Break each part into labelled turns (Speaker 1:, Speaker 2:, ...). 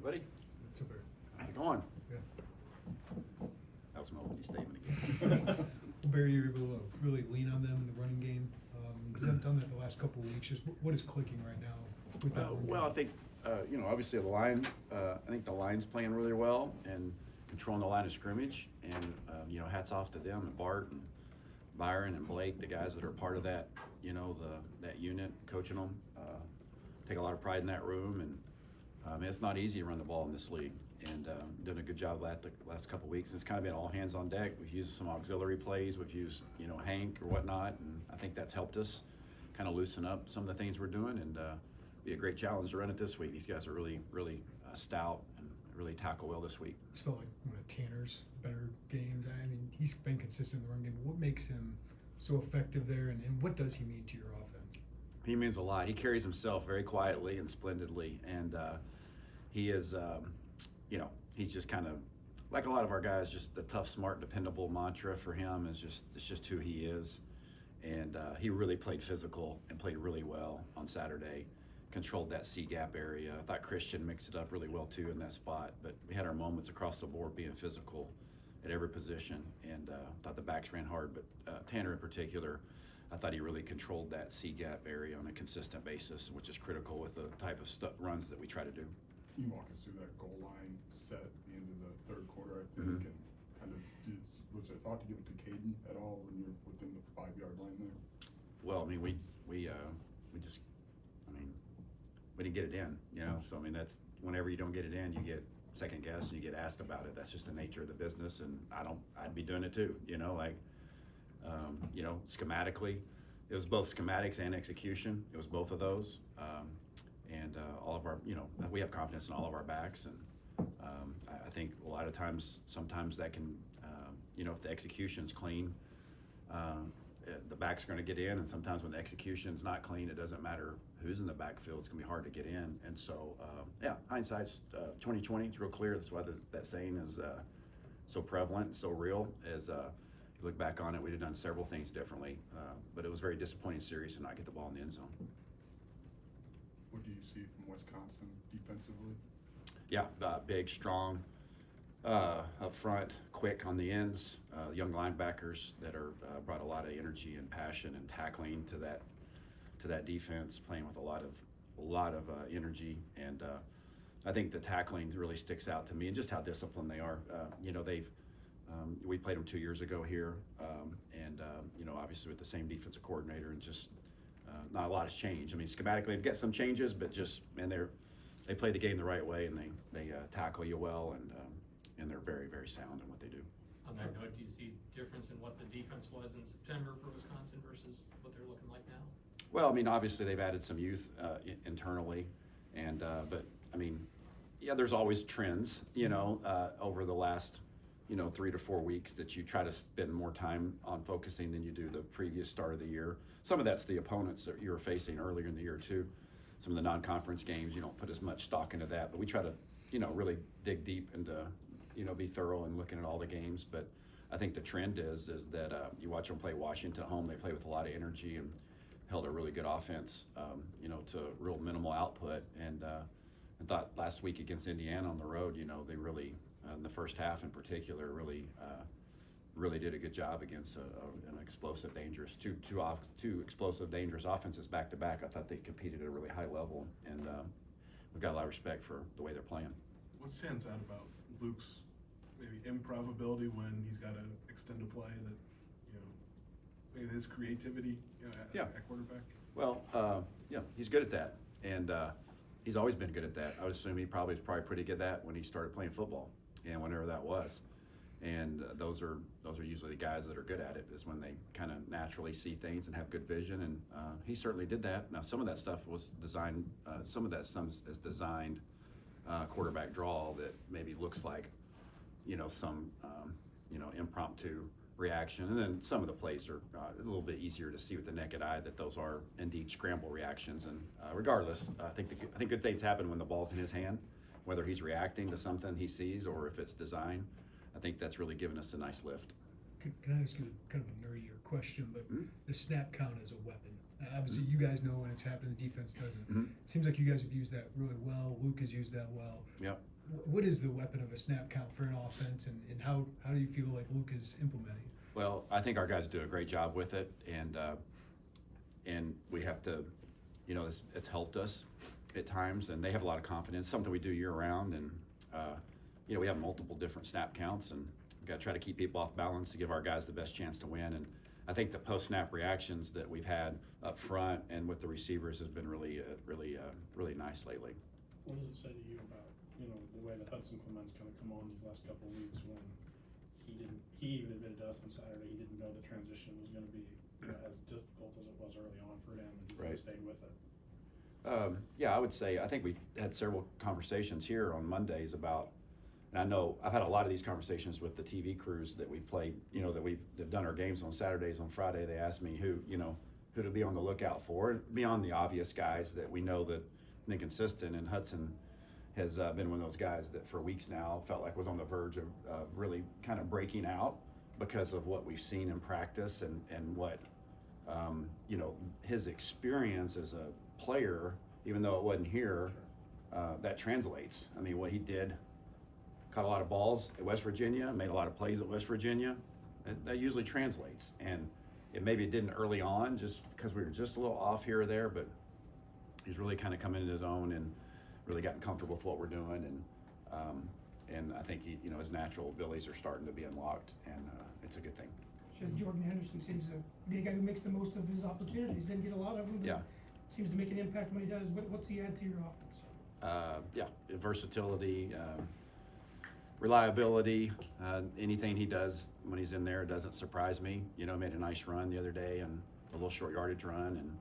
Speaker 1: buddy?
Speaker 2: It's over.
Speaker 1: How's it going?
Speaker 2: Yeah.
Speaker 1: That was my opening statement again.
Speaker 2: Barry, you're able to really lean on them in the running game. You haven't done that the last couple of weeks. Just what is clicking right now with that?
Speaker 1: Well, I think, obviously the line, I think the line's playing really well and controlling the line of scrimmage. And, hats off to them and Bart and Byron and Blake, the guys that are part of that, that unit, coaching them. Take a lot of pride in that room. And it's not easy to run the ball in this league. And done a good job of that the last couple of weeks. And it's kind of been all hands on deck. We've used some auxiliary plays. We've used, Hank or whatnot. And I think that's helped us kind of loosen up some of the things we're doing. And be a great challenge to run it this week. These guys are really, really stout and really tackle well this week.
Speaker 2: It's felt like one of Tanner's better games. I mean, he's been consistent in the run game. What makes him so effective there, and what does he mean to your offense?
Speaker 1: He means a lot. He carries himself very quietly and splendidly, and he is, he's just kind of like a lot of our guys. Just the tough, smart, dependable mantra for him is it's just who he is, and he really played physical and played really well on Saturday. Controlled that C gap area. I thought Christian mixed it up really well too in that spot, but we had our moments across the board being physical at every position, and thought the backs ran hard, but Tanner in particular, I thought he really controlled that C gap area on a consistent basis, which is critical with the type of runs that we try to do.
Speaker 3: Can you walk us through that goal line set at the end of the third quarter, I think, and kind of was there thought to give it to Caden at all when you're within the 5-yard line there?
Speaker 1: Well, I mean, we didn't get it in, so I mean, that's whenever you don't get it in, you get second guessed and you get asked about it. That's just the nature of the business, and I'd be doing it too, schematically, it was both schematics and execution. It was both of those, and all of our, we have confidence in all of our backs, and I think a lot of times, sometimes that can, if the execution's clean, the back's going to get in, and sometimes when the execution's not clean, it doesn't matter who's in the backfield. It's going to be hard to get in, and so hindsight's 2020. It's real clear. That's why that saying is so prevalent, so real. As you look back on it, we'd have done several things differently, but it was a very disappointing series to not get the ball in the end zone.
Speaker 3: What do you see from Wisconsin defensively?
Speaker 1: Yeah, big, strong, up front, quick on the ends, young linebackers that are brought a lot of energy and passion and tackling to that defense, playing with a lot of energy, and I think the tackling really sticks out to me, and just how disciplined they are. We played them 2 years ago here, and obviously with the same defensive coordinator, and just not a lot has changed. I mean, schematically they've got some changes, but they play the game the right way, and they tackle you well, and they're very, very sound in what they do.
Speaker 4: On that note, do you see difference in what the defense was in September for Wisconsin versus what they're looking like now?
Speaker 1: Well, I mean, obviously they've added some youth internally, and but I mean, yeah, there's always trends, over the last 3 to 4 weeks that you try to spend more time on focusing than you do the previous start of the year. Some of that's the opponents that you were facing earlier in the year too. Some of the non-conference games, you don't put as much stock into that, but we try to, really dig deep into, be thorough in looking at all the games. But I think the trend is that you watch them play Washington at home. They play with a lot of energy and held a really good offense, to real minimal output. And I thought last week against Indiana on the road, they really, in the first half in particular, really did a good job against an explosive, dangerous, two explosive, dangerous offenses back to back. I thought they competed at a really high level, and we've got a lot of respect for the way they're playing.
Speaker 5: What stands out about Luke's maybe improbability when he's got to extend a play that, maybe his creativity at quarterback?
Speaker 1: Well, he's good at that, and he's always been good at that. I would assume he was probably pretty good at that when he started playing football, and whenever that was. And those are usually the guys that are good at it, is when they kind of naturally see things and have good vision, and he certainly did that. Now, some of that stuff was designed, some is designed quarterback draw that maybe looks like, some, impromptu reaction, and then some of the plays are a little bit easier to see with the naked eye that those are indeed scramble reactions. And regardless, I think good things happen when the ball's in his hand, whether he's reacting to something he sees or if it's design. I think that's really given us a nice lift.
Speaker 2: Can I ask you kind of a nerdier question, but the snap count is a weapon. Obviously, you guys know when it's happened, the defense doesn't. It seems like you guys have used that really well. Luke has used that well.
Speaker 1: Yep.
Speaker 2: what is the weapon of a snap count for an offense, and how do you feel like Luke is implementing it?
Speaker 1: Well, I think our guys do a great job with it, and we have to, it's helped us at times, and they have a lot of confidence, something we do year round, and, we have multiple different snap counts, and we've got to try to keep people off balance to give our guys the best chance to win. And I think the post-snap reactions that we've had up front and with the receivers has been really nice lately.
Speaker 6: What does it say to you about, the way that Hudson Clement's kind of come on these last couple of weeks when he even admitted to us on Saturday, he didn't know the transition was going to be as difficult as it was early on for him, and he kind of stayed with it.
Speaker 1: Yeah, I would say, I think we've had several conversations here on Mondays about, and I know I've had a lot of these conversations with the TV crews that we played, that we've done our games on Saturdays. On Friday, they asked me who to be on the lookout for, beyond the obvious guys that we know that been consistent, and Hudson has been one of those guys that for weeks now felt like was on the verge of really kind of breaking out because of what we've seen in practice and what, his experience as a player, even though it wasn't here, that translates. I mean, what he did, caught a lot of balls at West Virginia, made a lot of plays at West Virginia, that usually translates. And maybe it didn't early on just because we were just a little off here or there, but he's really kind of come into his own and really gotten comfortable with what we're doing. And I think his natural abilities are starting to be unlocked, and it's a good thing.
Speaker 7: Sure, Jordan Henderson seems to be a guy who makes the most of his opportunities. Didn't get a lot of them, but
Speaker 1: Yeah.
Speaker 7: seems to make an impact when he does. What's he add to your offense?
Speaker 1: Versatility, reliability, anything he does when he's in there doesn't surprise me. Made a nice run the other day and a little short yardage run,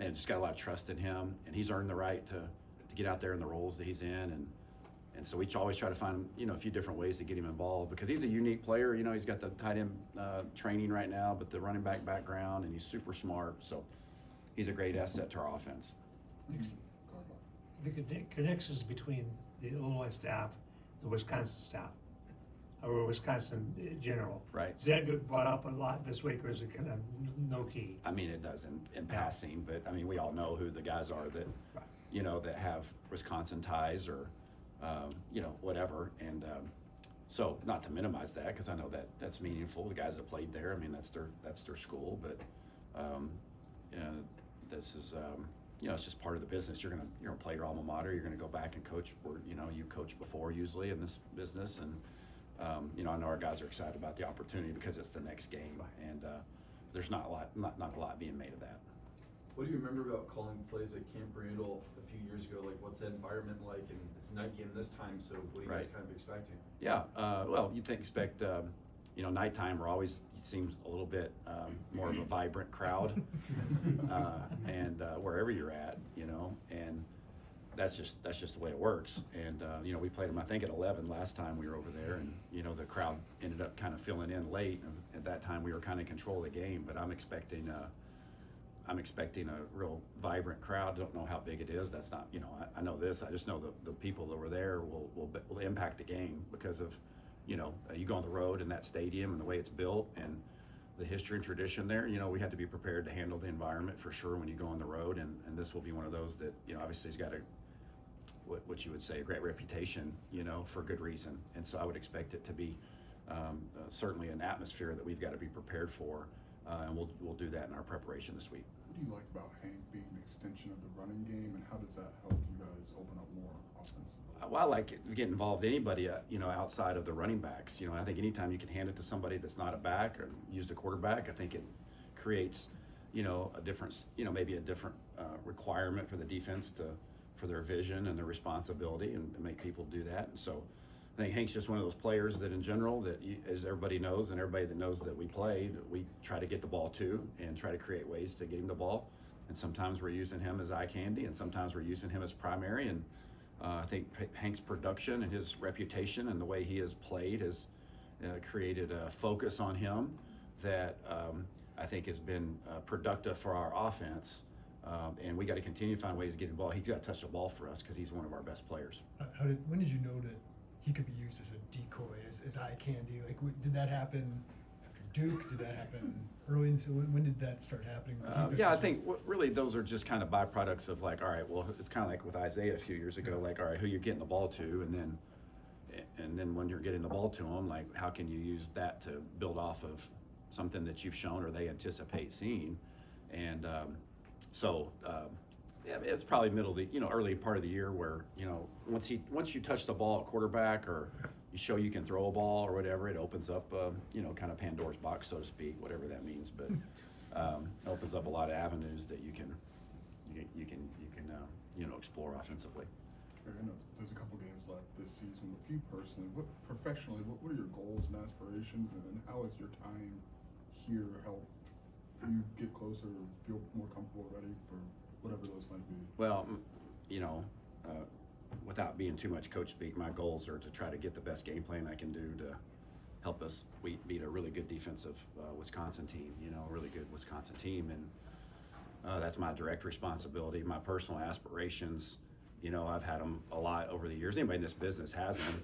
Speaker 1: and just got a lot of trust in him, and he's earned the right to get out there in the roles that he's in, and so we always try to find a few different ways to get him involved because he's a unique player. He's got the tight end training right now, but the running back background, and he's super smart, so he's a great asset to our offense.
Speaker 8: The connections between the Illinois staff, the Wisconsin staff, or Wisconsin in general.
Speaker 1: Right.
Speaker 8: Is that get brought up a lot this week, or is it kind of no key?
Speaker 1: I mean, it does in passing, but I mean, we all know who the guys are that, that have Wisconsin ties or, whatever. And so not to minimize that, because I know that that's meaningful. The guys that played there, I mean, that's their school, but this is, it's just part of the business. You're gonna play your alma mater. You're gonna go back and coach where you coached before usually in this business, and I know our guys are excited about the opportunity because it's the next game, and there's not a lot being made of that.
Speaker 9: What do you remember about calling plays at Camp Randall a few years ago? Like, what's that environment like? And it's a night game this time, so what are you guys kind of expecting?
Speaker 1: Yeah, well, you'd expect, nighttime always seems a little bit more of a vibrant crowd, and wherever you're at, and that's just the way it works. And we played them, I think, at 11 last time we were over there, and the crowd ended up kind of filling in late. And at that time, we were kind of in control of the game, but I'm expecting a real vibrant crowd. Don't know how big it is. That's not, I know this. I just know the people that were there will impact the game because of, you go on the road in that stadium and the way it's built and the history and tradition there. We have to be prepared to handle the environment for sure when you go on the road, and this will be one of those that, obviously has got what you would say a great reputation, for good reason. And so I would expect it to be certainly an atmosphere that we've got to be prepared for, and we'll do that in our preparation this week.
Speaker 3: What do you like about Hank being an extension of the running game, and how does that help you guys open up more offensively?
Speaker 1: Well, I like getting involved anybody, outside of the running backs. I think anytime you can hand it to somebody that's not a back or used a quarterback, I think it creates, a difference, maybe a different requirement for the defense for their vision and their responsibility and make people do that. And so I think Hank's just one of those players that in general, that as everybody knows, and everybody that knows that we play, that we try to get the ball to and try to create ways to get him the ball. And sometimes we're using him as eye candy, and sometimes we're using him as primary. And I think Hank's production and his reputation and the way he has played has created a focus on him that I think has been productive for our offense. And we got to continue to find ways to get the ball. He's got to touch the ball for us because he's one of our best players.
Speaker 2: When did you know that he could be used as a decoy, as eye candy? Like, did that happen after Duke, did that happen early? So when did that start happening?
Speaker 1: Yeah, I think really those are just kind of byproducts of like, all right, well, it's kind of like with Isaiah a few years ago, like, all right, who you're getting the ball to, and then when you're getting the ball to them, like, how can you use that to build off of something that you've shown or they anticipate seeing, and yeah, it's probably early part of the year where, once you touch the ball at quarterback or you show you can throw a ball or whatever, it opens up, kind of Pandora's box, so to speak, whatever that means. But it opens up a lot of avenues that you can explore offensively.
Speaker 3: I know there's a couple games left this season, but for you personally, professionally, what are your goals and aspirations, and how has your time here helped you get closer or feel more comfortable, ready for whatever those might be?
Speaker 1: Well, without being too much coach speak, my goals are to try to get the best game plan I can do to help us beat a really good defensive Wisconsin team, a really good Wisconsin team. And that's my direct responsibility. My personal aspirations, I've had them a lot over the years. Anybody in this business has them,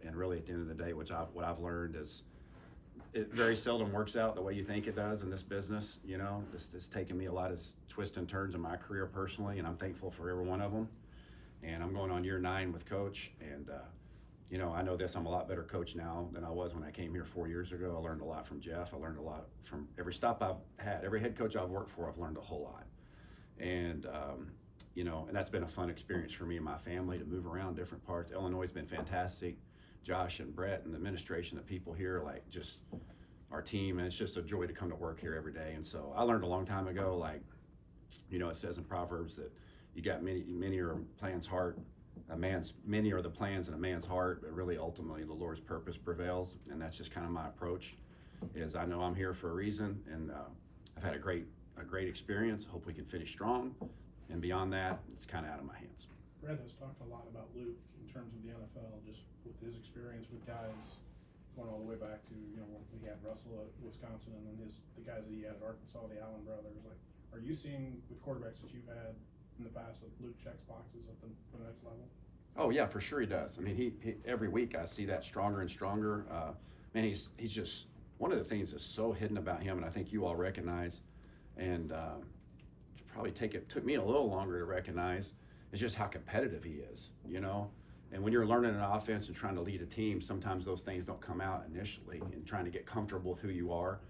Speaker 1: and really at the end of the day, what I've learned is it very seldom works out the way you think it does in this business. It's taken me a lot of twists and turns in my career personally, and I'm thankful for every one of them. And I'm going on year 9 with Coach, and I know this. I'm a lot better coach now than I was when I came here 4 years ago. I learned a lot from Jeff. I learned a lot from every stop I've had. Every head coach I've worked for, I've learned a whole lot. And and that's been a fun experience for me and my family to move around different parts. Illinois has been fantastic. Josh and Brett and the administration, the people here, like just our team, and it's just a joy to come to work here every day. And so I learned a long time ago, like, it says in Proverbs that you got many are plans heart, many are the plans in a man's heart, but really ultimately the Lord's purpose prevails. And that's just kind of my approach. Is I know I'm here for a reason, and I've had a great experience. Hope we can finish strong, and beyond that, it's kind of out of my hands.
Speaker 6: Brett has talked a lot about Luke in terms of the NFL, just with his experience with guys going all the way back to, when he had Russell at Wisconsin, and then the guys that he had at Arkansas, the Allen brothers. Like, are you seeing with quarterbacks that you've had in the past that Luke checks boxes at the next level?
Speaker 1: Oh yeah, for sure he does. I mean, he every week I see that stronger and stronger. Man, he's just one of the things that's so hidden about him, and I think you all recognize, and took me a little longer to recognize, is just how competitive he is, And when you're learning an offense and trying to lead a team, sometimes those things don't come out initially, and trying to get comfortable with who you are.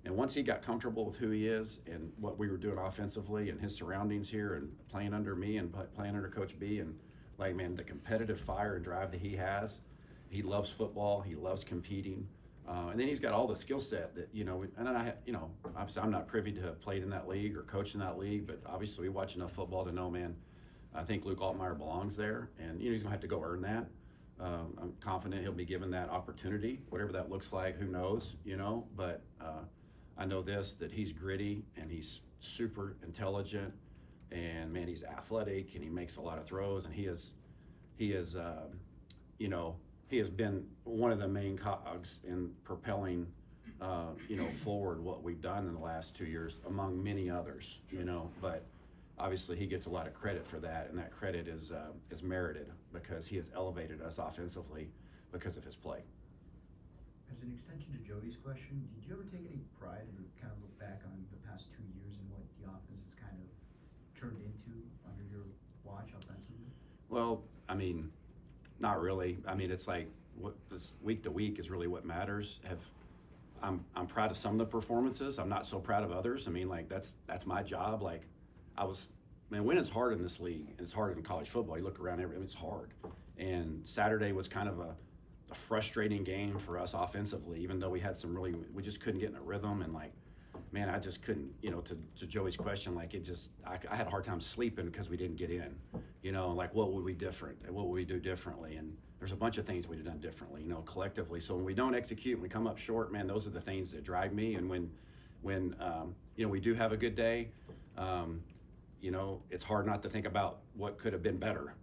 Speaker 1: And once he got comfortable with who he is and what we were doing offensively and his surroundings here and playing under me and playing under Coach B, and like, man, the competitive fire and drive that he has, he loves football, he loves competing. And then he's got all the skill set that, and obviously I'm not privy to have played in that league or coached in that league, but obviously we watch enough football to know, man, I think Luke Altmire belongs there, and he's gonna have to go earn that. I'm confident he'll be given that opportunity, whatever that looks like, who knows, but I know that he's gritty and he's super intelligent, and man, he's athletic and he makes a lot of throws, and he has been one of the main cogs in propelling, forward what we've done in the last 2 years, among many others, but obviously he gets a lot of credit for that, and that credit is merited because he has elevated us offensively because of his play.
Speaker 10: As an extension to Joey's question, did you ever take any pride or kind of look back on the past 2 years and what the offense has kind of turned into under your watch offensively?
Speaker 1: Well, I mean, not really. I mean, it's like this week to week is really what matters. I'm proud of some of the performances. I'm not so proud of others. I mean, like that's my job. Like winning's hard in this league, and it's hard in college football. You look around, it's hard. And Saturday was kind of a frustrating game for us offensively, even though we had we just couldn't get in a rhythm, and like, man, I just couldn't, to Joey's question, like I had a hard time sleeping because we didn't get in, like what would we do differently? And there's a bunch of things we'd have done differently, collectively. So when we don't execute, when we come up short, man, those are the things that drive me. And when we do have a good day, it's hard not to think about what could have been better,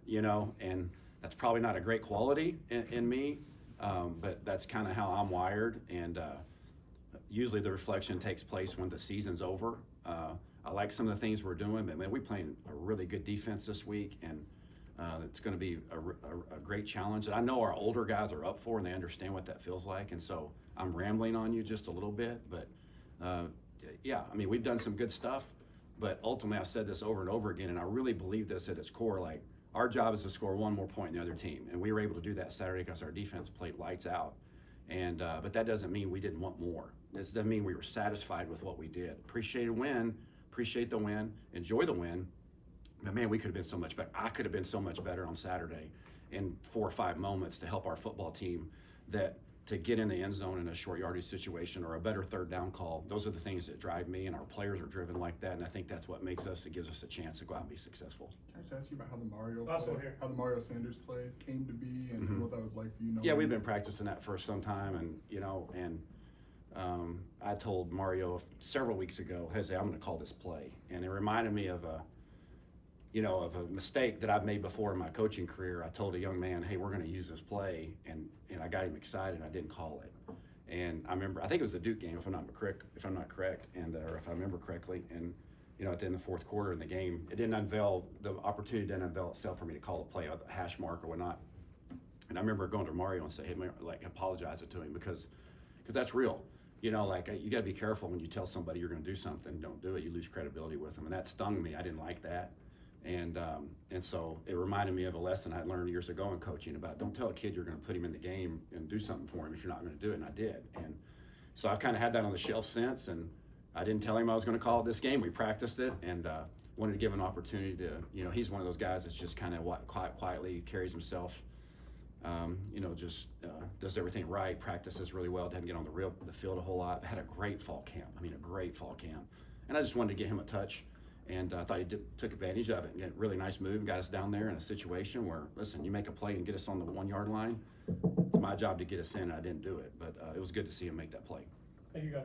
Speaker 1: and that's probably not a great quality in me, but that's kind of how I'm wired. And usually the reflection takes place when the season's over. I like some of the things we're doing, but man, we playing a really good defense this week, and It's going to be a great challenge. And I know our older guys are up for and they understand what that feels like. And so I'm rambling on you just a little bit, but yeah, I mean, we've done some good stuff, but ultimately I've said this over and over again, and I really believe this at its core, like our job is to score one more point than the other team. And we were able to do that Saturday because our defense played lights out. And, but that doesn't mean we didn't want more. This doesn't mean we were satisfied with what we did. Appreciate the win, enjoy the win. But man, we could have been so much better. I could have been so much better on Saturday in 4 or 5 moments to help our football team, that to get in the end zone in a short yardage situation or a better third down call. Those are the things that drive me, and our players are driven like that. And I think that's what makes us, it gives us a chance to go out and be successful.
Speaker 3: Can I just ask you about how the Mario
Speaker 6: Also
Speaker 3: play,
Speaker 6: here.
Speaker 3: how the Mario Sanders play came to be, and what that was like for you?
Speaker 1: Yeah, we've been practicing that for some time, and you know, and I told Mario several weeks ago, Jose, I'm going to call this play, and it reminded me of a mistake that I've made before in my coaching career. I told a young man, hey, we're going to use this play, and I got him excited, and I didn't call it. And I remember, I think it was the Duke game, if I'm not correct, and or if I remember correctly, and you know, at the end of the fourth quarter in the game, the opportunity didn't unveil itself for me to call a play, a hash mark or whatnot. And I remember going to Mario and say, hey, like, apologize it to him because that's real. You know, like, you got to be careful when you tell somebody you're going to do something, don't do it. You lose credibility with them, and that stung me. I didn't like that. And so it reminded me of a lesson I learned years ago in coaching about don't tell a kid you're going to put him in the game and do something for him if you're not going to do it, and I did. And so I've kind of had that on the shelf since, and I didn't tell him I was going to call it this game. We practiced it, and wanted to give him an opportunity to, you know, he's one of those guys that's just kind of quietly carries himself, you know, just does everything right, practices really well, doesn't get on the field a whole lot. Had a great fall camp. And I just wanted to get him a touch. And I thought he took advantage of it and got a really nice move and got us down there in a situation where, listen, you make a play and get us on the 1 yard line. It's my job to get us in, and I didn't do it. But it was good to see him make that play.
Speaker 6: Thank you, guys.